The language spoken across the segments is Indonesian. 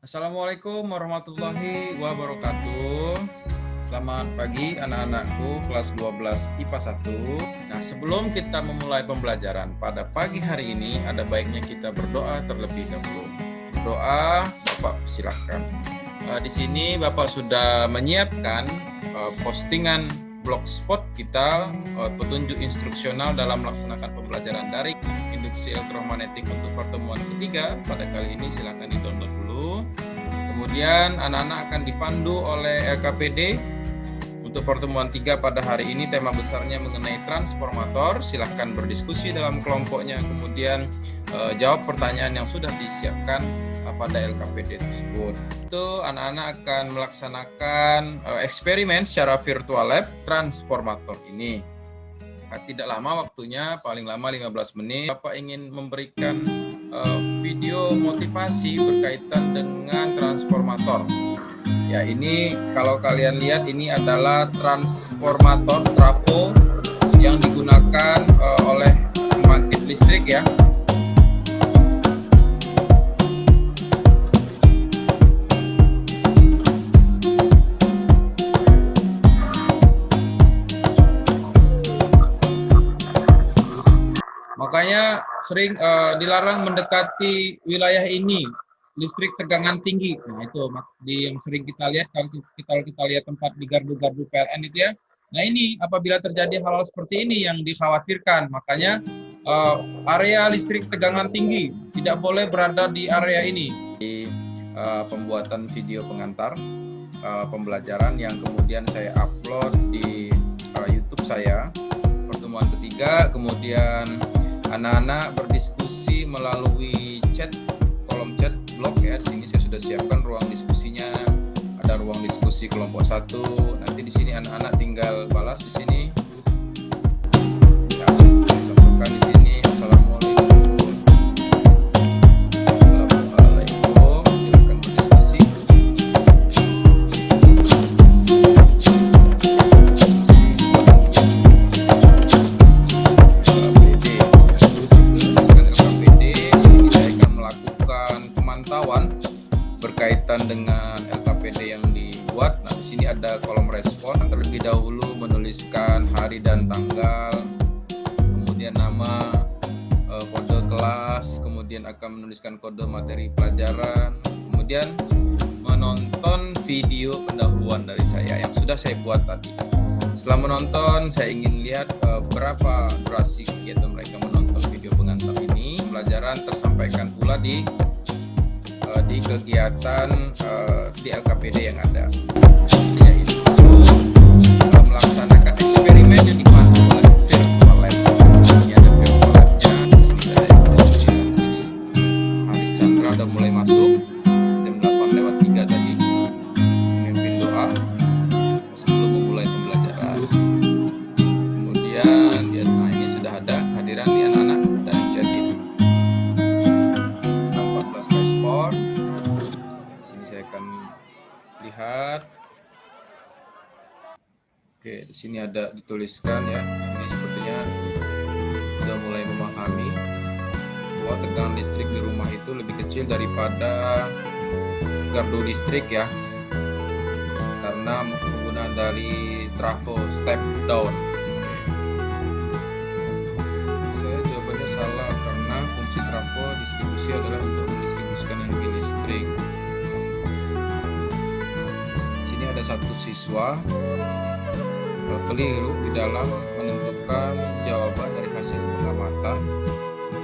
Assalamualaikum warahmatullahi wabarakatuh. Selamat pagi anak-anakku kelas 12 IPA 1. Nah, sebelum kita memulai pembelajaran pada pagi hari ini, ada baiknya kita berdoa terlebih dahulu. Doa, Bapak silakan. Di sini Bapak sudah menyiapkan postingan blogspot kita, petunjuk instruksional dalam melaksanakan pembelajaran daring induksi elektromagnetik untuk pertemuan ketiga. Pada kali ini silakan di-download dulu. Kemudian anak-anak akan dipandu oleh LKPD untuk pertemuan 3 pada hari ini. Tema besarnya mengenai transformator. Silahkan berdiskusi dalam kelompoknya. Kemudian jawab pertanyaan yang sudah disiapkan pada LKPD tersebut. Itu anak-anak akan melaksanakan eksperimen secara virtual lab transformator ini. Tidak lama waktunya, paling lama 15 menit. Bapak ingin memberikan video motivasi berkaitan dengan transformator. Ya, ini kalau kalian lihat ini adalah transformator trafo yang digunakan oleh pembangkit listrik ya. Makanya sering dilarang mendekati wilayah ini, listrik tegangan tinggi. Nah, itu yang sering kita lihat kalau kita lihat tempat di gardu-gardu PLN itu ya. Nah, ini apabila terjadi hal-hal seperti ini yang dikhawatirkan. Makanya area listrik tegangan tinggi tidak boleh berada di area ini. Di pembuatan video pengantar pembelajaran yang kemudian saya upload di YouTube saya, pertemuan ketiga. Kemudian anak-anak berdiskusi melalui chat, kolom chat blog ya. Di sini saya sudah siapkan ruang diskusinya. Ada ruang diskusi kelompok 1. Nanti di sini anak-anak tinggal balas di sini. Ya, saya contohkan di sini. Assalamualaikum. Assalamualaikum. Silakan berdiskusi. Berkaitan dengan LKPD yang dibuat. Nah, di sini ada kolom respon. Terlebih dahulu menuliskan hari dan tanggal, kemudian nama, kode kelas, kemudian akan menuliskan kode materi pelajaran, kemudian menonton video pendahuluan dari saya yang sudah saya buat tadi. Setelah menonton, saya ingin lihat berapa durasi kegiatan mereka menonton video pengantar ini. Pelajaran tersampaikan pula di kegiatan di LKPD yang ada, yaitu melaksanakan eksperimen yang dipandu oleh virtual lab. Ini ada virtual labnya, di sini Haris Chandra udah mulai masuk jam 8:03 tadi memimpin doa sebelum memulai pembelajaran. Kemudian ini sudah ada hadiran nih anak-anak dan chat ini 14 respon. Saya akan lihat. Oke, di sini ada dituliskan ya. Ini sepertinya sudah mulai memahami bahwa tegangan listrik di rumah itu lebih kecil daripada gardu listrik ya. Karena penggunaan dari trafo step down. Saya jawabannya salah karena fungsi trafo distribusi adalah untuk mendistribusikan energi listrik. Ada satu siswa keliru di dalam menentukan jawaban dari hasil pengamatan.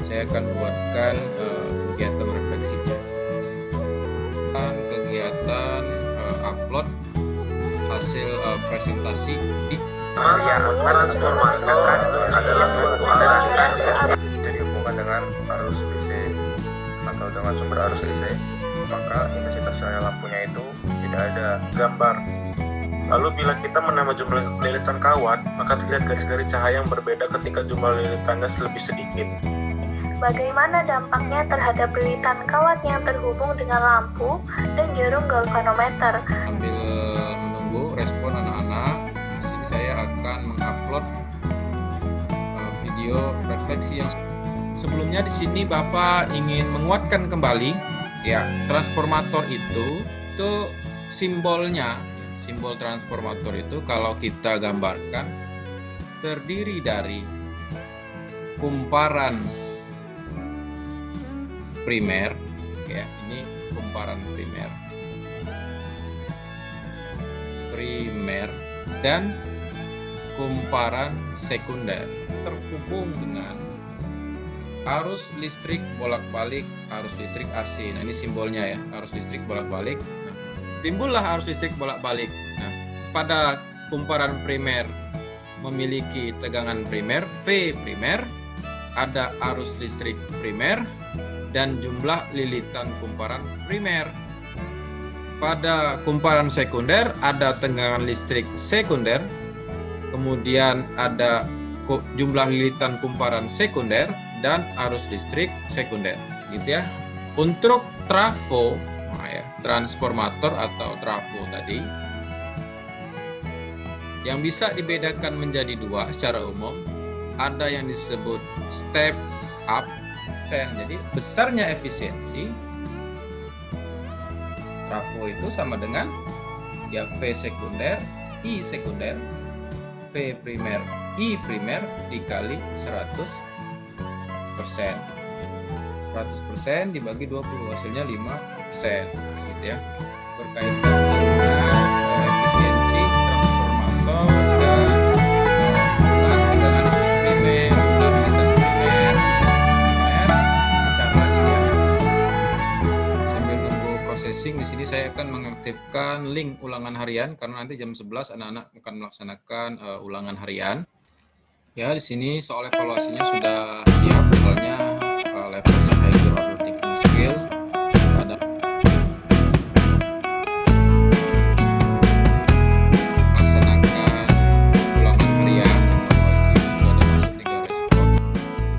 Saya akan buatkan kegiatan refleksinya. Kegiatan upload hasil presentasi di transformator adalah suatu alat jika dihubungkan dengan arus DC atau dengan sumber arus DC, maka intensitas cahaya lampunya itu tidak ada gambar. Lalu bila kita menambah jumlah lilitan kawat, maka terlihat garis-garis cahaya yang berbeda ketika jumlah lilitannya lebih sedikit. Bagaimana dampaknya terhadap lilitan kawat yang terhubung dengan lampu dan jarum galvanometer? Sambil menunggu respon anak-anak, di sini saya akan mengupload video refleksi yang sebelumnya. Di sini Bapak ingin menguatkan kembali Ya, transformator itu simbolnya, simbol transformator itu kalau kita gambarkan terdiri dari kumparan primer, ya, ini kumparan primer dan kumparan sekunder terhubung dengan arus listrik bolak-balik, arus listrik AC. Nah, ini simbolnya ya, arus listrik bolak-balik. Nah, timbullah arus listrik bolak-balik. Nah, pada kumparan primer memiliki tegangan primer, V primer, ada arus listrik primer, dan jumlah lilitan kumparan primer. Pada kumparan sekunder ada tegangan listrik sekunder, kemudian ada jumlah lilitan kumparan sekunder, dan arus listrik sekunder, gitu ya. Untuk trafo, transformator atau trafo tadi, yang bisa dibedakan menjadi dua secara umum, ada yang disebut step up, jadi besarnya efisiensi trafo itu sama dengan ya V sekunder, I sekunder, V primer, I primer dikali 100%. 100% dibagi 20 hasilnya 5%, gitu ya. Berkaitan dengan efisiensi transformator dan tegangan listrik primer dan lilitan primer secara ideal. Sambil nunggu processing, di sini saya akan mengaktifkan link ulangan harian karena nanti jam 11 anak-anak akan melaksanakan ulangan harian. Ya, di sini soal evaluasinya sudah siap, soalnya levelnya high grade thinking skill. Ada melaksanakan ulangan harian, evaluasi sudah ada masuk 3 respon.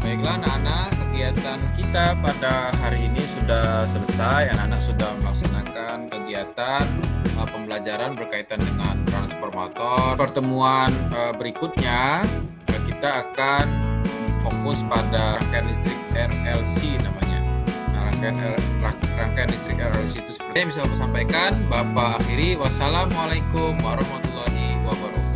Baiklah anak-anak, kegiatan kita pada hari ini sudah selesai. Anak-anak sudah melaksanakan kegiatan pembelajaran berkaitan dengan transformator. Pertemuan berikutnya kita akan fokus pada rangkaian listrik RLC namanya. Nah, rangkaian listrik RLC itu seperti yang bisa Bapak sampaikan. Bapak akhiri, wassalamualaikum warahmatullahi wabarakatuh.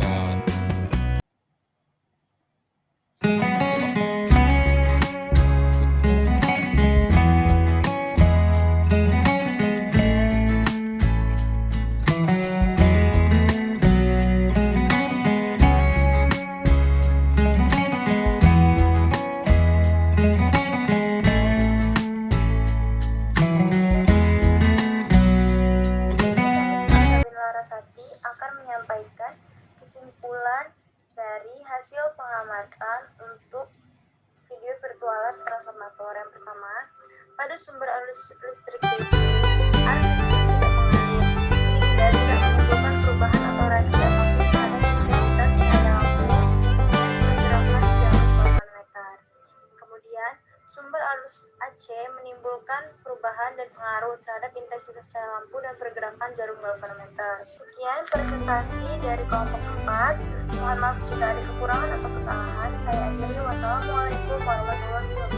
akan menyampaikan kesimpulan dari hasil pengamatan untuk video virtualan transformator. Yang pertama, pada sumber arus listrik DC, arus listrik tidak mengalir sehingga tidak menimbulkan perubahan atau reaksi apapun terhadap intensitas cahaya lampu dan pergerakan jarum galvanometer. Kemudian, sumber arus AC menimbulkan perubahan dan pengaruh terhadap intensitas cahaya lampu dan pergerakan jarum galvanometer. Sekian presentasi dari kelompok 4. Mohon maaf jika ada kekurangan atau kesalahan. Saya akhiri. Wassalamualaikum warahmatullahi wabarakatuh.